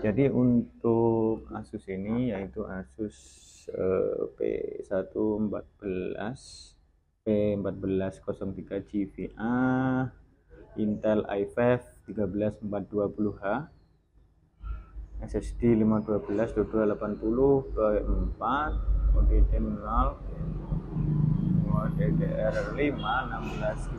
Jadi untuk Asus ini yaitu Asus P114 P1403 GVA Intel i5 13420H SSD 512 2280 ke 4 ODD0 DDR5 16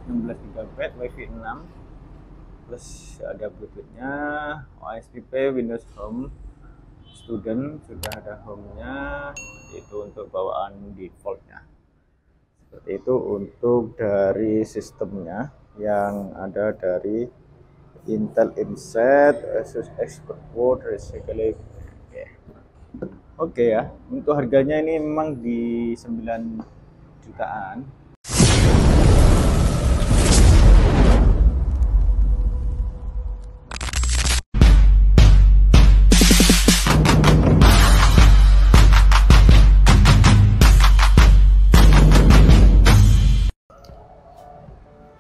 GB WiFi 6 plus ada bluetoothnya, OS tipe Windows Home Student, sudah ada home-nya. Itu untuk bawaan defaultnya. Seperti itu untuk dari sistemnya yang ada dari Intel Inside Asus ExpertBook Recycling. Oke ya, untuk harganya ini memang di 9 jutaan.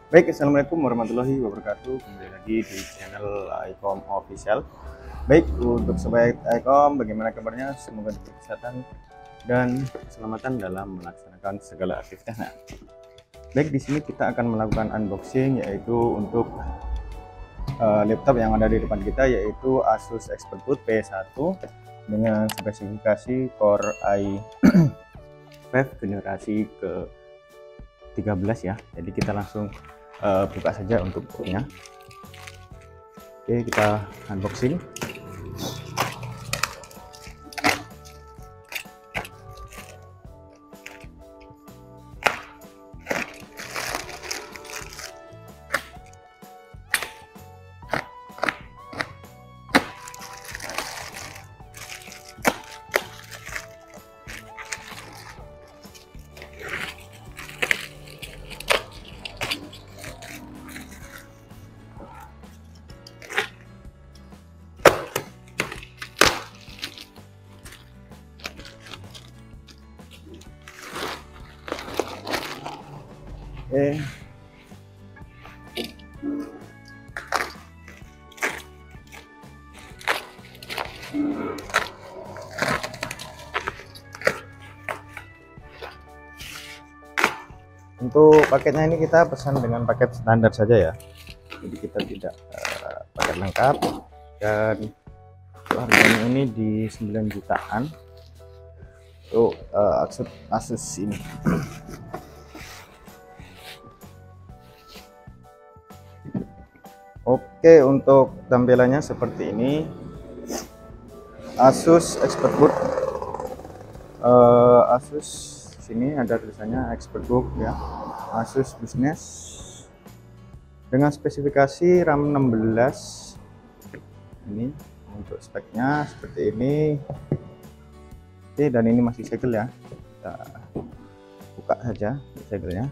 Baik, assalamualaikum warahmatullahi wabarakatuh. Kembali lagi di channel iCom Official. Baik, untuk sobat iCom, bagaimana kabarnya? Semoga diberi kesehatan dan keselamatan dalam melaksanakan segala aktivitas. Nah, baik, di sini kita akan melakukan unboxing, yaitu untuk laptop yang ada di depan kita, yaitu Asus ExpertBook P1 dengan spesifikasi Core i5 generasi ke 13 ya. Jadi kita langsung buka saja untuk booknya. Oke, kita unboxing. Untuk paketnya ini kita pesan dengan paket standar saja ya, jadi kita tidak paket lengkap, dan harganya ini di 9 jutaan untuk Asus ini. Oke, untuk tampilannya seperti ini. Asus ExpertBook, Asus sini ada tulisannya ExpertBook ya, Asus Business dengan spesifikasi RAM 16. Ini untuk speknya seperti ini. Oke, dan ini masih segel ya, kita buka saja segelnya.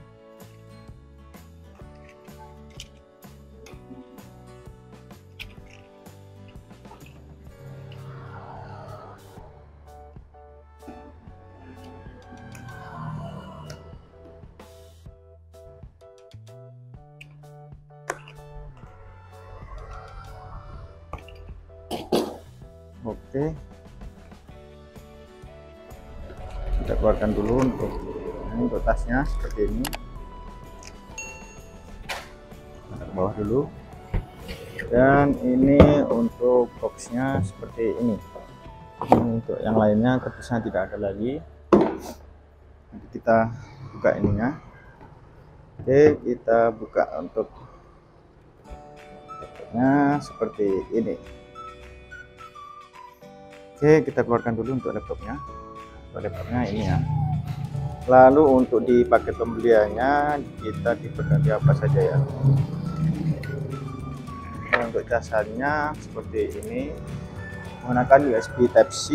Oke, kita keluarkan dulu untuk tasnya seperti ini. Kita ke bawah dulu, dan ini untuk boxnya seperti ini. Untuk yang lainnya kertasnya tidak ada lagi. Nanti kita buka ininya. Oke, kita buka untuk seperti ini. Oke, kita keluarkan dulu untuk laptopnya. Untuk laptopnya ini ya. Lalu untuk di paket pembeliannya kita diberi apa saja ya. Untuk casannya seperti ini, menggunakan USB Type C.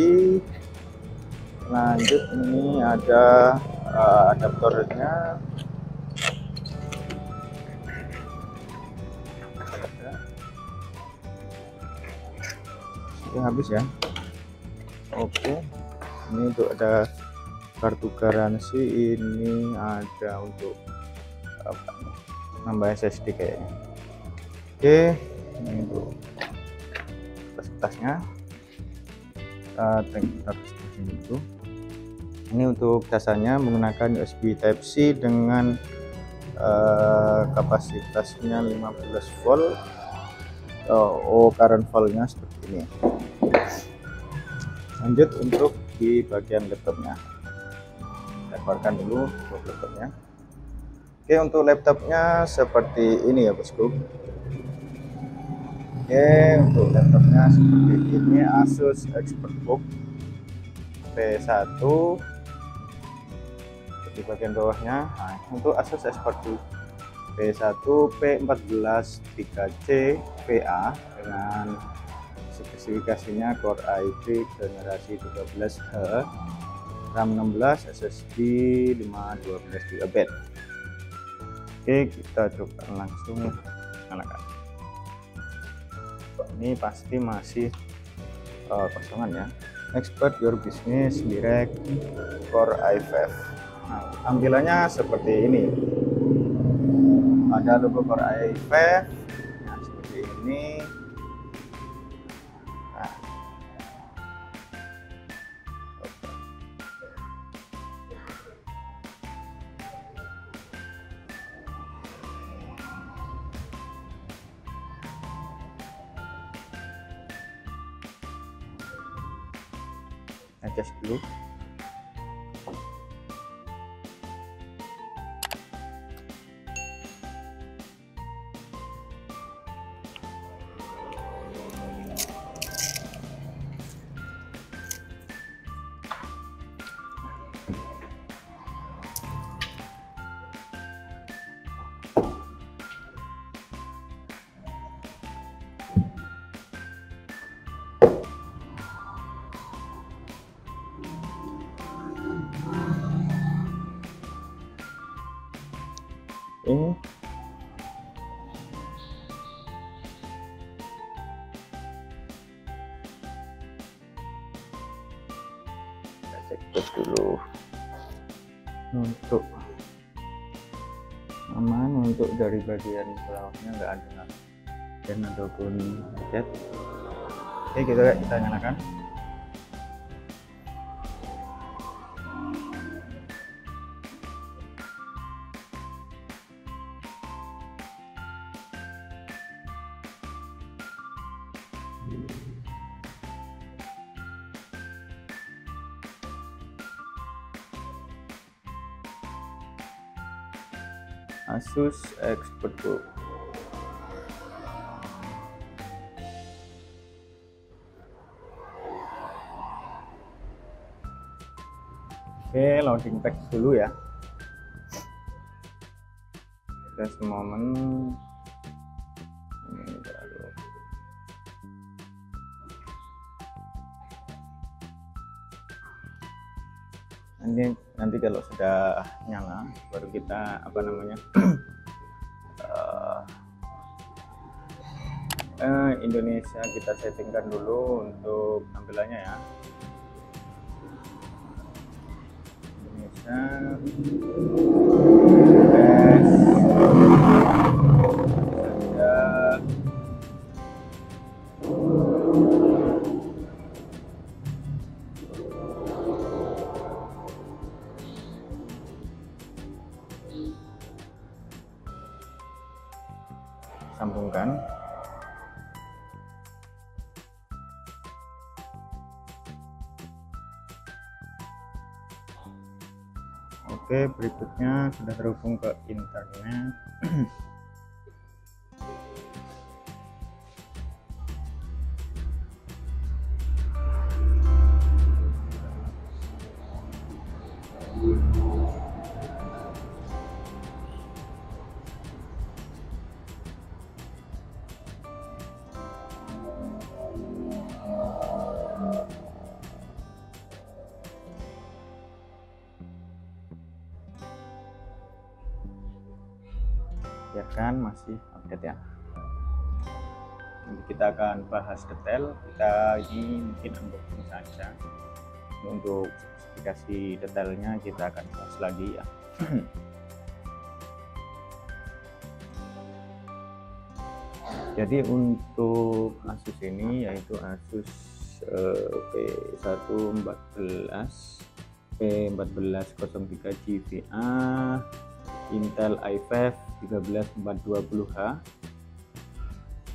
Lanjut, ini ada adaptornya. Sudah habis ya. Oke, ini untuk ada kartu garansi, ini ada untuk nambah SSD kayaknya. Oke, ini untuk tasnya. Kita dulu. Ini untuk dasarnya menggunakan USB Type C dengan kapasitasnya 15 volt. Current voltnya seperti ini. Lanjut untuk di bagian laptopnya, saya keluarkan dulu untuk laptopnya. Oke, untuk laptopnya seperti ini ya bosku. Oke, untuk laptopnya seperti ini, Asus ExpertBook P1 di bagian bawahnya. Nah, untuk Asus ExpertBook P1 P14 3C VA dengan spesifikasinya Core i3 generasi 13H, RAM 16, SSD 512 GB. Oke, kita coba langsung nyalakan. Ini pasti masih kosongan ya. Expert Your Business Direct Core i5. Nah, tampilannya seperti ini. Ada logo Core i5. Nah, seperti ini. Nah. Adjust dulu. Ini kita cek dulu untuk aman. Untuk dari bagian belakangnya nggak ada dan ataupun cat. Oke, kita nyalakan. Asus ExpertBook. Oke, loading pack dulu ya. Just a moment. Ini baru. Nanti kalau sudah nyala baru kita Indonesia kita settingkan dulu untuk tampilannya ya. Indonesia sambungkan. Oke, berikutnya sudah terhubung ke internet. Ya kan, masih update ya. Nanti kita akan bahas detail. Kita ini mungkin unboxing saja. Untuk spesifikasi detailnya kita akan bahas lagi ya. Jadi untuk Asus ini yaitu Asus P114 P1403 GVA Intel i5 13420H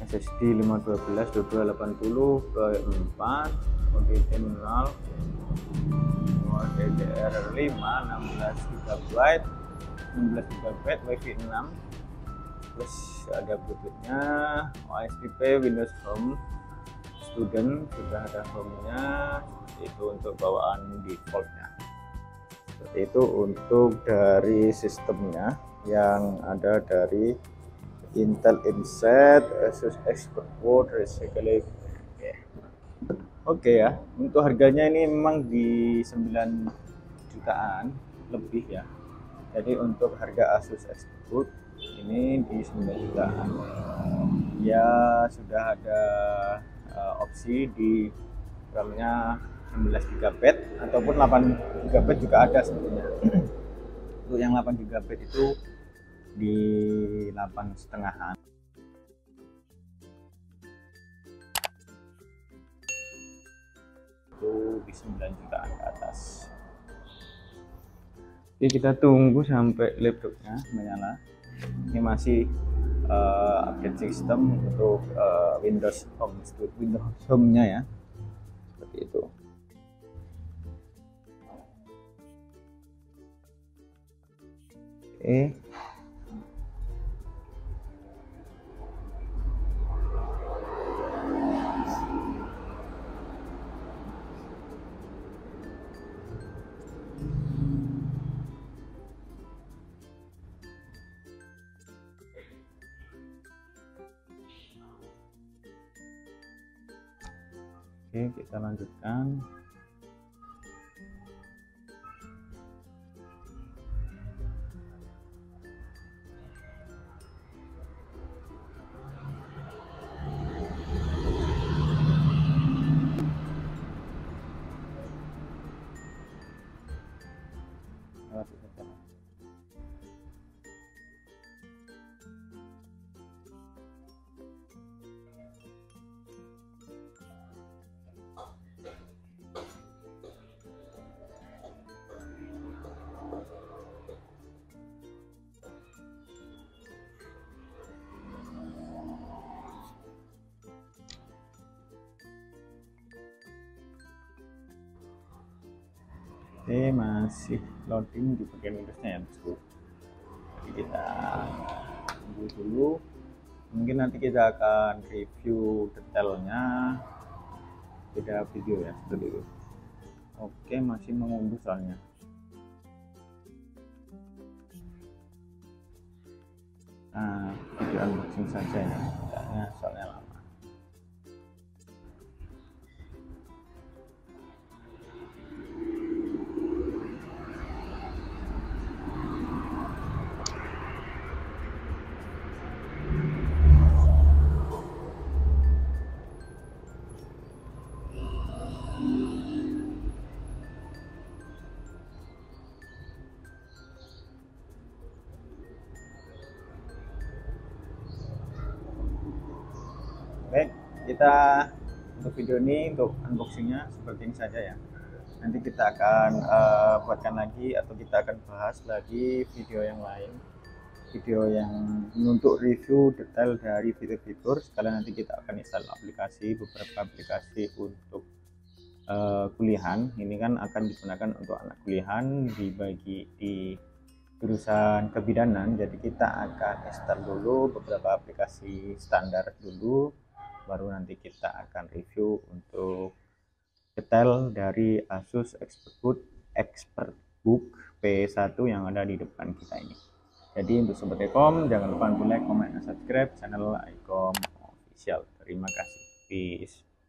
SSD 512 2280 ke 4 mode terminal mode DDR5 16 GB WiFi 6 plus ada bluetoothnya, OSTP Windows Home Student sudah ada home-nya, itu untuk bawaan defaultnya. Seperti itu untuk dari sistemnya yang ada dari Intel Inside Asus ExpertBook Recycling. Oke ya, untuk harganya ini memang di 9 jutaan lebih ya. Jadi untuk harga Asus ExpertBook ini di 9 jutaan ya, sudah ada opsi di RAM-nya 16 GB ataupun 8 GB juga ada sebenarnya. Untuk yang 8 GB itu di 8,5an. Itu di 9 jutaan ke atas. Oke, kita tunggu sampai laptopnya menyala. Ini masih update sistem untuk Windows Home-nya ya, seperti itu. Oke. Oke, kita lanjutkan. Oke, masih loading di bagian Windowsnya ya bosku. Jadi kita tunggu dulu, mungkin nanti kita akan review detailnya beda video ya, seperti itu. Oke, masih mengunduh soalnya. Nah, video unboxing saja ya, soalnya lama. Baik, kita untuk video ini, untuk unboxingnya seperti ini saja ya. Nanti kita akan buatkan lagi atau kita akan bahas lagi video yang lain, video yang untuk review detail dari fitur-fitur. Sekalian nanti kita akan install beberapa aplikasi untuk kuliahan. Ini kan akan digunakan untuk anak kuliahan dibagi di jurusan kebidanan. Jadi kita akan install dulu beberapa aplikasi standar dulu, baru nanti kita akan review untuk detail dari Asus ExpertBook P1 yang ada di depan kita ini. Jadi untuk Sobat Ikom, jangan lupa like, comment, dan subscribe channel Ikom Official. Terima kasih. Peace.